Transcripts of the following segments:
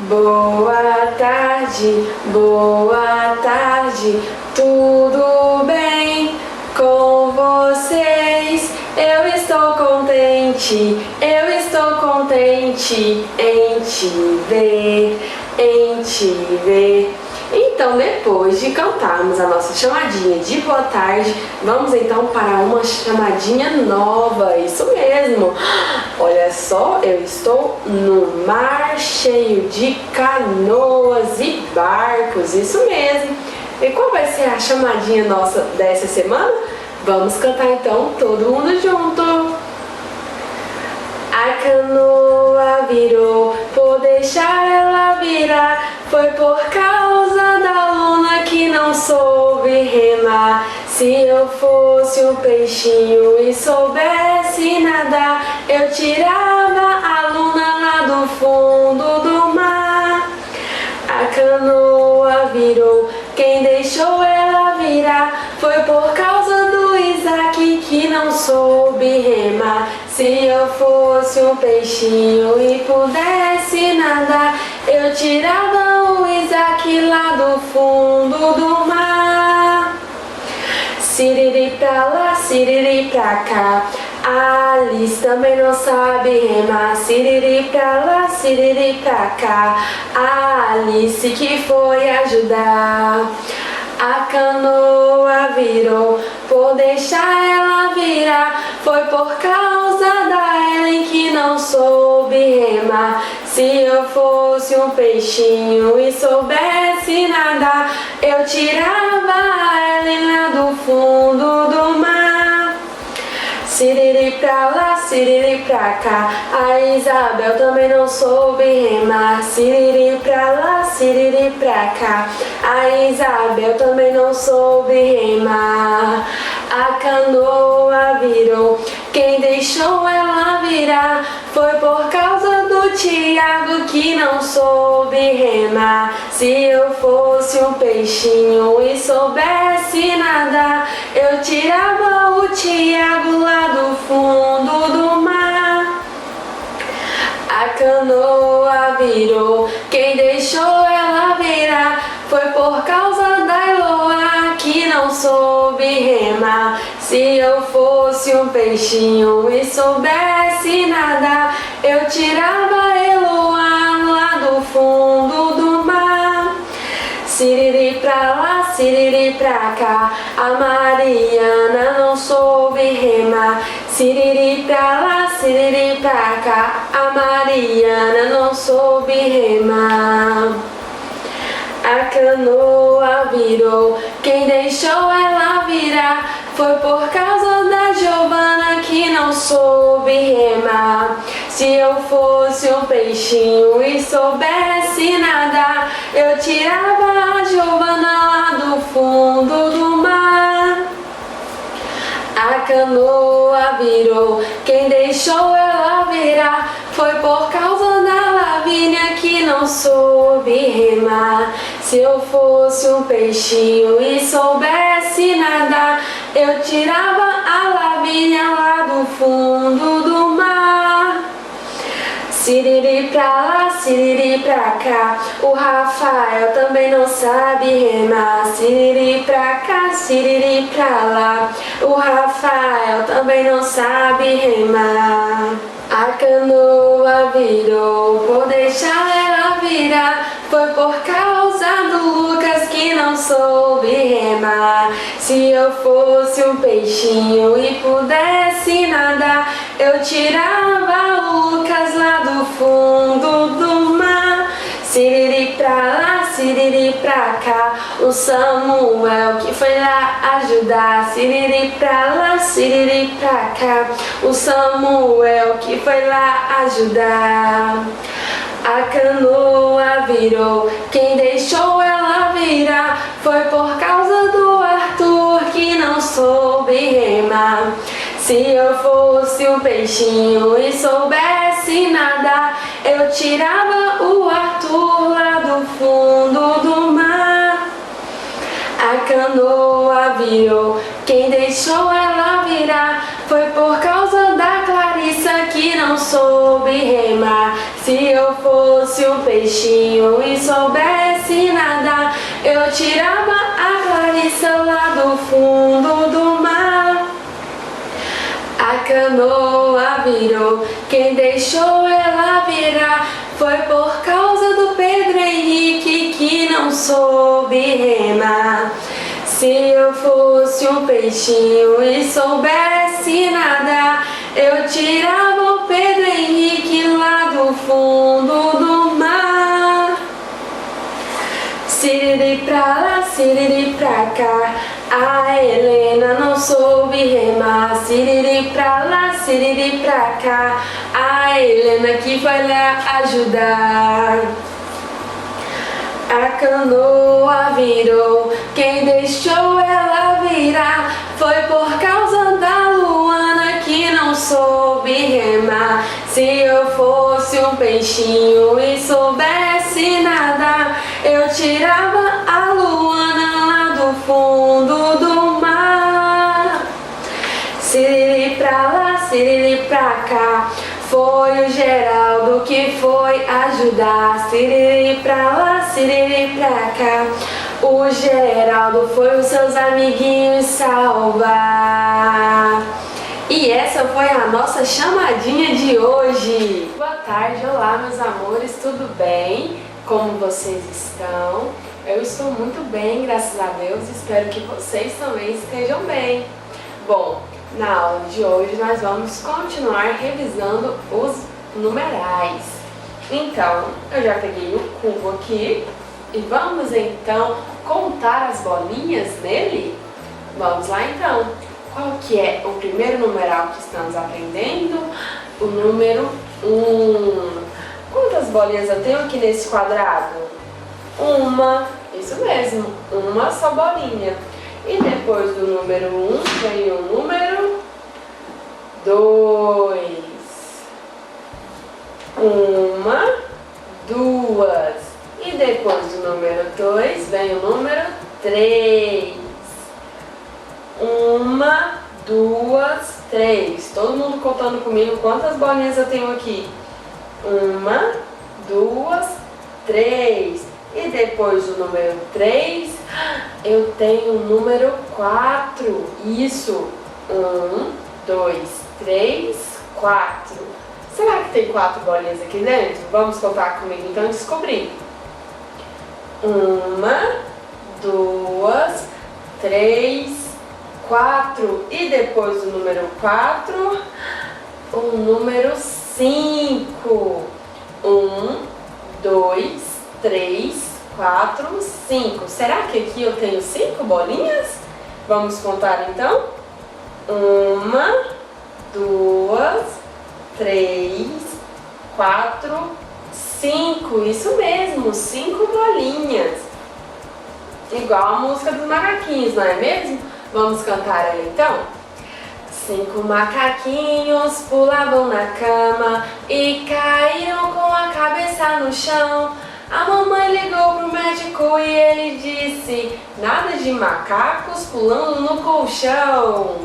boa tarde, tudo bem com vocês? Eu estou contente em te ver. Então, depois de cantarmos a nossa chamadinha de boa tarde, vamos então para uma chamadinha nova, isso mesmo. Olha só, eu estou no mar cheio de canoas e barcos, isso mesmo. E qual vai ser a chamadinha nossa dessa semana? Vamos cantar então todo mundo junto. A canoa virou, por deixar ela virar, foi por causa da luna que não soube remar. Se eu fosse um peixinho e soubesse nadar, eu tirava a luna lá do fundo do mar. A canoa virou, quem deixou ela virar, foi por causa do Isaac que não soube remar. Se eu fosse um peixinho e pudesse nadar, eu tirava o Isaac lá do fundo do mar. Siriri pra lá, siriri pra cá, Alice também não sabe remar. Siriri pra lá, siriri pra cá, Alice que foi ajudar. A canoa virou, por deixar ela virar, foi por causa da Ellen que não soube remar. Se eu fosse um peixinho e soubesse nadar, eu tirava a Ellen lá do fundo do mar. Siriri pra lá, siriri pra cá, a Isabel também não soube remar. Siriri pra lá, siriri pra cá, a Isabel também não soube remar. A canoa virou, quem deixou ela virar, foi por causa do Tiago que não soube remar. Se eu fosse um peixinho e soubesse nadar, eu tirava o Tiago lá do fundo do mar. A canoa virou, quem deixou ela virar, foi por causa da Eloá que não soube remar. Se eu fosse um peixinho e soubesse nadar, eu tirava a Eloá lá do fundo do mar. Siriri pra lá, siriri pra cá, a Mariana não soube remar. Siriri pra lá, siriri pra cá, a Mariana não soube remar. A canoa virou, quem deixou ela virar, foi por causa da Giovana que não soube remar. Se eu fosse um peixinho e soubesse nadar, eu tirava a Giovana lá do fundo do mar. A canoa virou, quem deixou ela virar, foi por causa da Lavínia que não soube remar. Se eu fosse um peixinho e soubesse nadar, eu tirava a Lavínia lá do fundo do mar. Siriri pra lá, siriri pra cá, o Rafael também não sabe remar. Siriri pra cá, siriri pra lá, o Rafael também não sabe remar. A canoa virou, por deixar ela virar, foi por causa do Lucas que não soube remar. Se eu fosse um peixinho e pudesse nadar, eu tirava o Lucas lá do fundo do mar. Siriri pra lá, siriri pra cá, o Samuel que foi lá ajudar. Siriri pra lá, siriri pra cá, o Samuel que foi lá ajudar. A canoa virou, quem deixou ela virar, foi por causa do Arthur que não soube remar. Se eu fosse um peixinho e soubesse nadar, eu tirava o Arthur lá do fundo do mar. A canoa virou, Quem deixou ela virar foi por causa da Clarissa que não soube remar. Se eu fosse um peixinho e soubesse nadar, eu tirava a Clarissa lá do fundo do mar. A canoa virou, quem deixou ela virar foi por causa do Pedro Henrique que não soube remar. Se eu fosse um peixinho e soubesse nadar, eu tirava o Pedro Henrique lá do fundo do mar. Siriri pra lá, siriri pra cá, a Helena não soube remar. Siriri pra lá, siriri pra cá, a Helena que vai lá ajudar. A canoa virou, quem deixou ela virar foi por causa da Luana que não soube remar. Se eu fosse um peixinho e soubesse nadar, eu tirava a Luana lá do fundo do mar. Siriri pra lá, siriri pra cá, foi o Geraldo que foi ajudar. Siriri pra lá, siriri pra cá, o Geraldo foi os seus amiguinhos salvar. E essa foi a nossa chamadinha de hoje. Boa tarde, olá meus amores, tudo bem? Como vocês estão? Eu estou muito bem, graças a Deus, espero que vocês também estejam bem. Bom, na aula de hoje nós vamos continuar revisando os numerais. Então, eu já peguei o cubo aqui e vamos então contar as bolinhas nele? Vamos lá então. Qual que é o primeiro numeral que estamos aprendendo? O número 1. Quantas bolinhas eu tenho aqui nesse quadrado? Uma, isso mesmo, uma só bolinha. E depois do número 1 vem o número 2. Uma, duas. E depois do número 2 vem o número 3. Uma, duas, três. Todo mundo contando comigo quantas bolinhas eu tenho aqui? Uma, duas, três. E depois do número 3, eu tenho o número 4. Isso. 1, 2, 3, 4. Será que tem 4 bolinhas aqui dentro? Vamos contar comigo então e descobrir. 1, 2, 3, 4. E depois do número 4, o número 5. 1, 2, 3, 4, 5. Será que aqui eu tenho 5 bolinhas? Vamos contar então? 1, 2, 3, 4, 5. Isso mesmo, 5 bolinhas. Igual a música dos macaquinhos, não é mesmo? Vamos cantar ela então? 5 macaquinhos pulavam na cama e caíram com a cabeça no chão. A mamãe ligou pro médico e ele disse: nada de macacos pulando no colchão.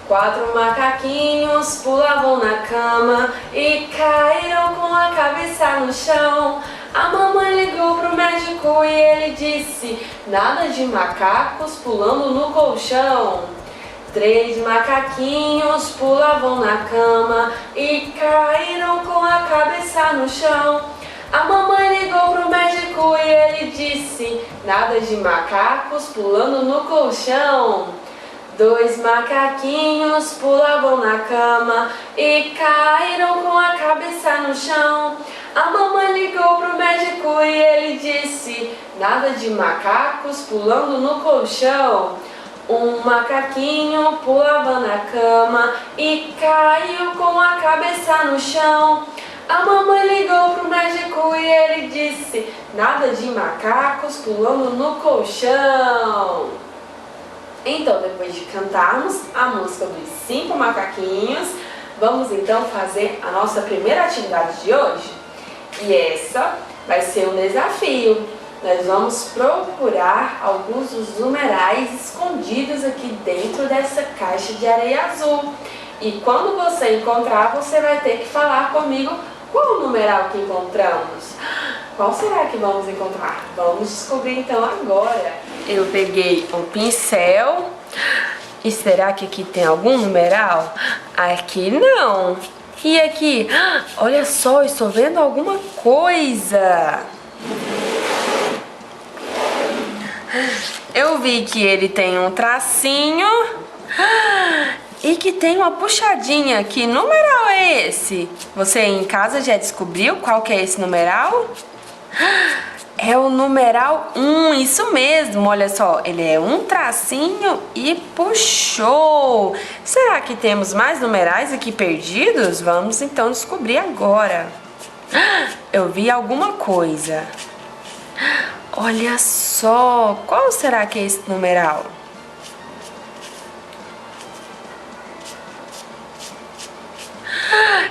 4 macaquinhos pulavam na cama e caíram com a cabeça no chão. A mamãe ligou pro médico e ele disse: nada de macacos pulando no colchão. 3 macaquinhos pulavam na cama e caíram com a cabeça no chão. A mamãe ligou pro médico e ele disse: nada de macacos pulando no colchão. 2 macaquinhos pulavam na cama e caíram com a cabeça no chão. A mamãe ligou pro médico e ele disse: nada de macacos pulando no colchão. 1 macaquinho pulava na cama e caiu com a cabeça no chão. A mamãe ligou pro médico e ele disse: nada de macacos pulando no colchão. Então, depois de cantarmos a música dos 5 macaquinhos, vamos então fazer a nossa primeira atividade de hoje. E essa vai ser um desafio. nós vamos procurar alguns dos numerais escondidos aqui dentro dessa caixa de areia azul. E quando você encontrar, você vai ter que falar comigo qual o numeral que encontramos. Qual será que vamos encontrar? Vamos descobrir então agora. Eu peguei um pincel. E será que aqui tem algum numeral? Aqui não. E aqui? Olha só, estou vendo alguma coisa. Eu vi que ele tem um tracinho e que tem uma puxadinha. Que numeral é esse? Você em casa já descobriu qual que é esse numeral? É o numeral 1, isso mesmo, olha só, ele é um tracinho e puxou. Será que temos mais numerais aqui perdidos? Vamos então descobrir agora. Eu vi alguma coisa. Olha só, qual será que é esse numeral?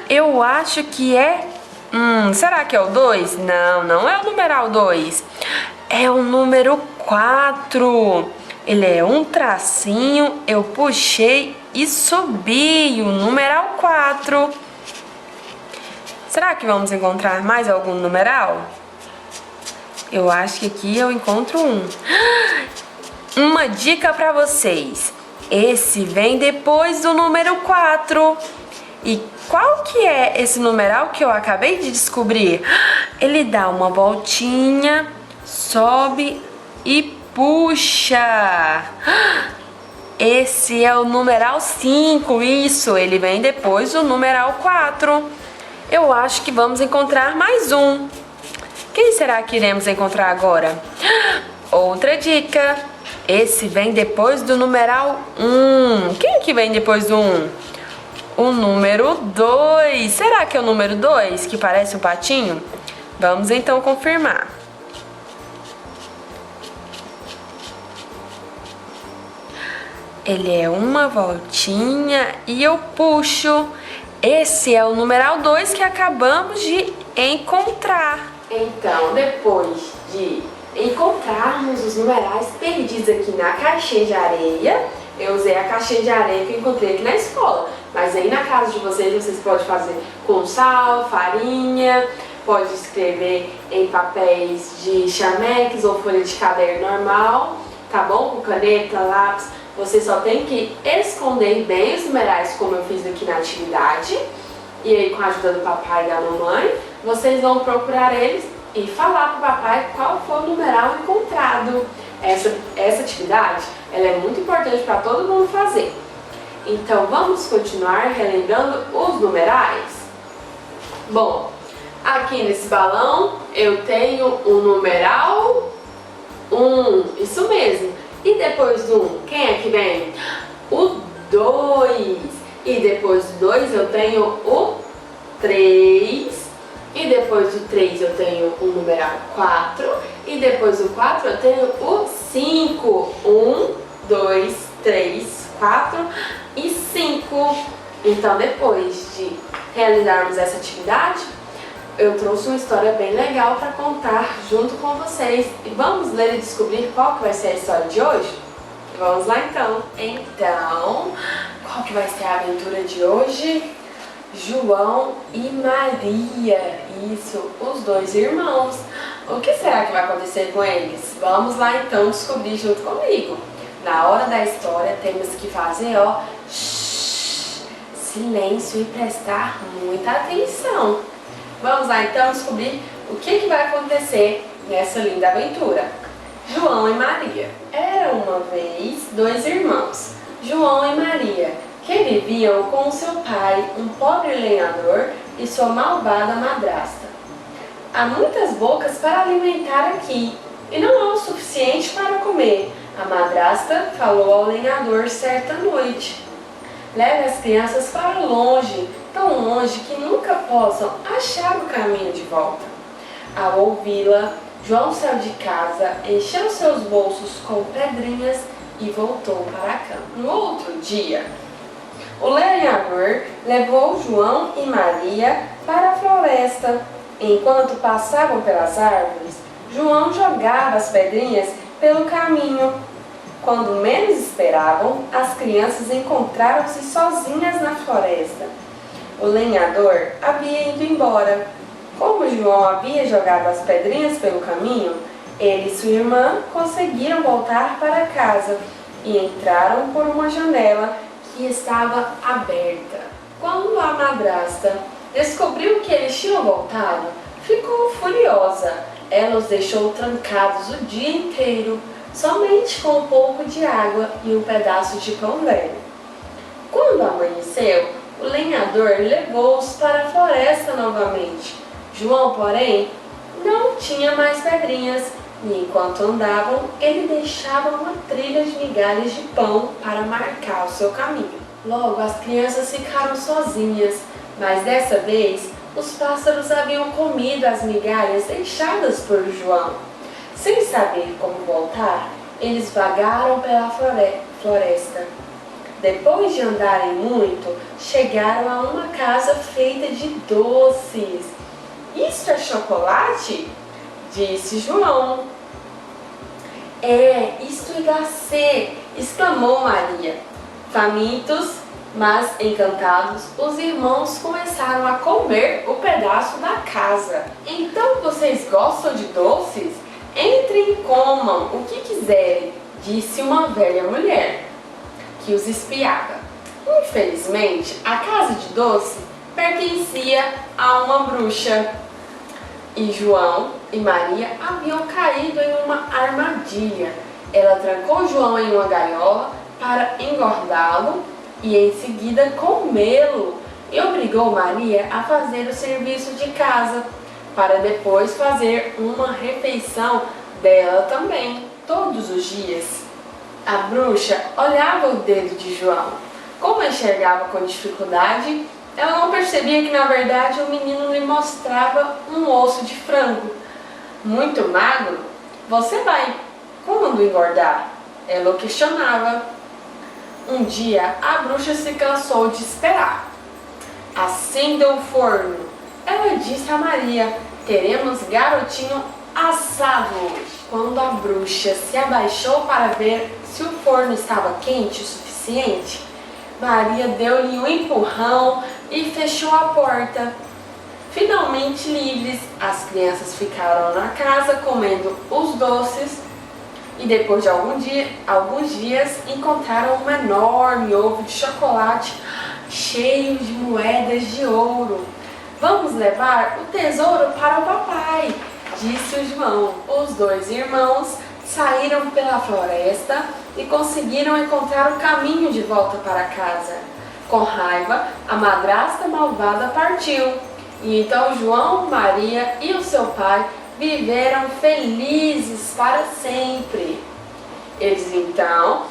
Eu acho que é... será que é o 2? Não, não é o numeral 2. É o número 4. Ele é um tracinho, eu puxei e subi. O numeral 4. Será que vamos encontrar mais algum numeral? Eu acho que aqui eu encontro um. Uma dica para vocês. Esse vem depois do número 4. E qual que é esse numeral que eu acabei de descobrir? Ele dá uma voltinha, sobe e puxa. Esse é o numeral 5, isso, ele vem depois do numeral 4. Eu acho que vamos encontrar mais um. Quem será que iremos encontrar agora? Outra dica, esse vem depois do numeral 1. Quem que vem depois do 1? O número 2. Será que é o número 2 que parece um patinho? Vamos então confirmar. Ele é uma voltinha e eu puxo. Esse é o numeral 2 que acabamos de encontrar. Então, depois de encontrarmos os numerais perdidos aqui na caixinha de areia, eu usei a caixinha de areia que eu encontrei aqui na escola. Mas aí na casa de vocês podem fazer com sal, farinha, pode escrever em papéis de chamex ou folha de caderno normal, tá bom? Com caneta, lápis. Você só tem que esconder bem os numerais, como eu fiz aqui na atividade. E aí, com a ajuda do papai e da mamãe, vocês vão procurar eles e falar para o papai qual foi o numeral encontrado. Essa atividade ela é muito importante para todo mundo fazer. Então, vamos continuar relembrando os numerais? Bom, aqui nesse balão eu tenho o numeral 1, isso mesmo. E depois do 1, quem é que vem? O 2. E depois do 2 eu tenho o 3. E depois do 3 eu tenho o numeral 4. E depois do 4 eu tenho o 5. 1, 2, 3, 4 e 5. Então, depois de realizarmos essa atividade, eu trouxe uma história bem legal para contar junto com vocês. E vamos ler e descobrir qual que vai ser a história de hoje? Vamos lá então. Então, qual que vai ser a aventura de hoje? João e Maria. Isso, os dois irmãos. O que será que vai acontecer com eles? Vamos lá então descobrir junto comigo. Na hora da história temos que fazer, ó, silêncio e prestar muita atenção. Vamos lá então descobrir o que vai acontecer nessa linda aventura. João e Maria. Era uma vez dois irmãos, João e Maria, que viviam com seu pai, um pobre lenhador, e sua malvada madrasta. Há muitas bocas para alimentar aqui, e não há o suficiente para comer. A madrasta falou ao lenhador certa noite: leve as crianças para longe, tão longe que nunca possam achar o caminho de volta. Ao ouvi-la, João saiu de casa, encheu seus bolsos com pedrinhas e voltou para a cama. No outro dia, o lenhador levou João e Maria para a floresta. Enquanto passavam pelas árvores, João jogava as pedrinhas pelo caminho. Quando menos esperavam, as crianças encontraram-se sozinhas na floresta. O lenhador havia ido embora. Como João havia jogado as pedrinhas pelo caminho, ele e sua irmã conseguiram voltar para casa e entraram por uma janela que estava aberta. Quando a madrasta descobriu que eles tinham voltado, ficou furiosa. Ela os deixou trancados o dia inteiro, somente com um pouco de água e um pedaço de pão velho. Quando amanheceu, o lenhador levou-os para a floresta novamente. João, porém, não tinha mais pedrinhas, e enquanto andavam, ele deixava uma trilha de migalhas de pão para marcar o seu caminho. Logo, as crianças ficaram sozinhas, mas dessa vez, os pássaros haviam comido as migalhas deixadas por João. Sem saber como voltar, eles vagaram pela floresta. Depois de andarem muito, chegaram a uma casa feita de doces. "Isso é chocolate?" disse João. "É, isto é glacê!" exclamou Maria. Famintos, mas encantados, os irmãos começaram a comer o pedaço da casa. "Então vocês gostam de doces? Entrem e comam o que quiserem", disse uma velha mulher que os espiava. Infelizmente, a casa de doce pertencia a uma bruxa. E João e Maria haviam caído em uma armadilha. Ela trancou João em uma gaiola para engordá-lo e em seguida comê-lo, e obrigou Maria a fazer o serviço de casa, para depois fazer uma refeição dela também. Todos os dias, a bruxa olhava o dedo de João. Como enxergava com dificuldade, ela não percebia que, na verdade, o menino lhe mostrava um osso de frango. "Muito magro? Você vai quando engordar?" ela o questionava. Um dia, a bruxa se cansou de esperar. "Acenda o forno", ela disse a Maria. "Teremos garotinho assado hoje." Quando a bruxa se abaixou para ver se o forno estava quente o suficiente, Maria deu-lhe um empurrão e fechou a porta. Finalmente livres, as crianças ficaram na casa comendo os doces e depois de alguns dias encontraram um enorme ovo de chocolate cheio de moedas de ouro. "Vamos levar o tesouro para o papai", disse o João. Os dois irmãos saíram pela floresta e conseguiram encontrar o caminho de volta para casa. Com raiva, a madrasta malvada partiu. E então João, Maria e o seu pai viveram felizes para sempre. Eles então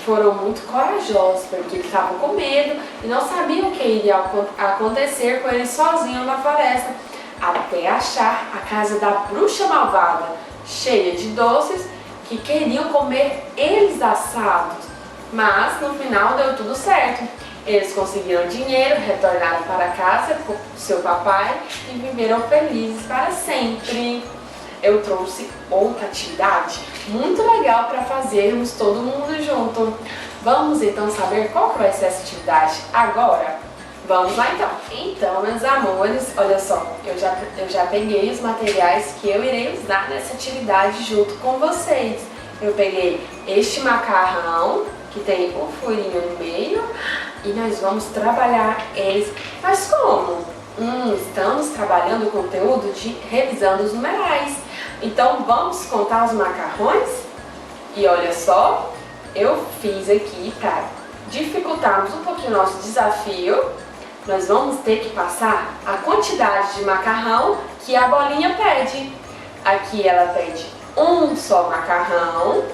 foram muito corajosos, porque eles estavam com medo e não sabiam o que iria acontecer com eles sozinhos na floresta, até achar a casa da bruxa malvada, cheia de doces que queriam comer eles assados. Mas no final deu tudo certo. Eles conseguiram dinheiro, retornaram para casa com seu papai e viveram felizes para sempre. Eu trouxe outra atividade muito legal para fazermos todo mundo junto. Vamos então saber qual que vai ser essa atividade agora? Vamos lá então. Então, meus amores, olha só, eu já peguei os materiais que eu irei usar nessa atividade junto com vocês. Eu peguei este macarrão, que tem um furinho no meio, e nós vamos trabalhar eles. Mas como? Estamos trabalhando o conteúdo de revisando os numerais. Então vamos contar os macarrões? E olha só, eu fiz aqui para dificultarmos um pouquinho o nosso desafio. Nós vamos ter que passar a quantidade de macarrão que a bolinha pede. Aqui ela pede um só macarrão.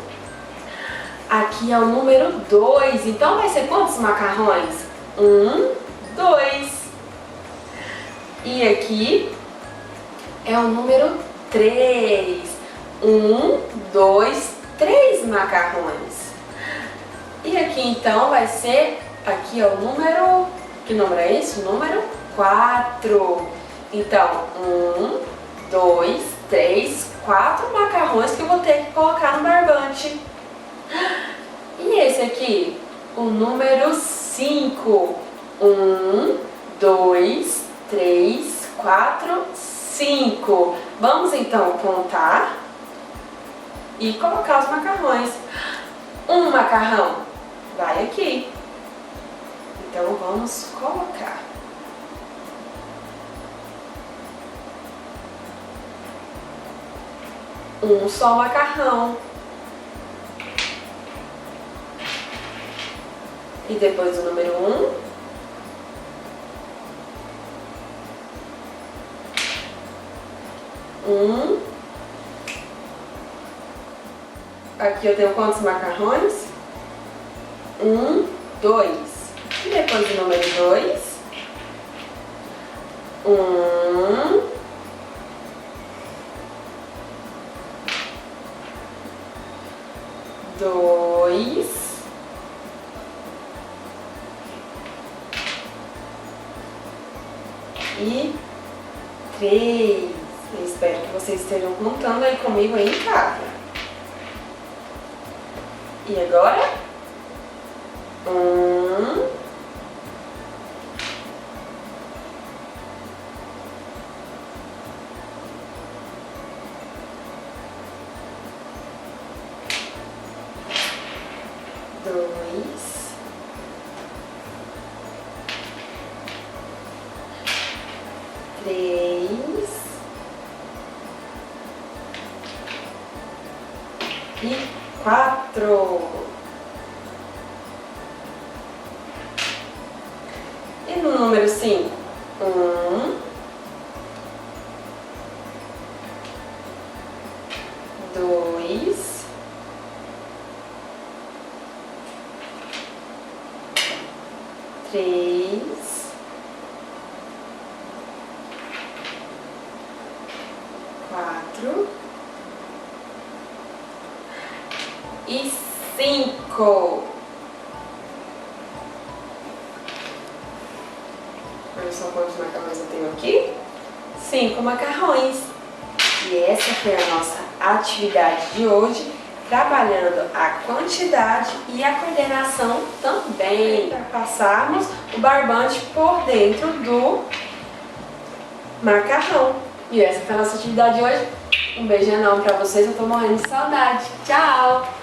Aqui é o número 2, então vai ser quantos macarrões? 1, 2. E aqui é o número 3. 1, 2, 3 macarrões. E aqui então vai ser, aqui é o número, que número é esse? Número 4. Então, 1, 2, 3, 4 macarrões que eu vou ter que colocar no barbante. E esse aqui? O número 5. 1, 2, 3, 4, 5. Vamos então contar e colocar os macarrões. Um macarrão vai aqui. Então vamos colocar. Um só macarrão. E depois o número 1. Aqui eu tenho quantos macarrões? 1, 2. E depois o número 2. 1, 2 e 3. Eu espero que vocês estejam contando aí comigo aí em casa. E agora? 1, 2, 3 e 4. E no número 5? 1, 2, 3, 4 e 5. Olha só quantos macarrões eu tenho aqui. 5 macarrões. E essa foi a nossa atividade de hoje, trabalhando a quantidade e a coordenação também, para passarmos o barbante por dentro do macarrão. E essa foi a nossa atividade de hoje. Um beijo enorme para vocês, eu tô morrendo de saudade. Tchau!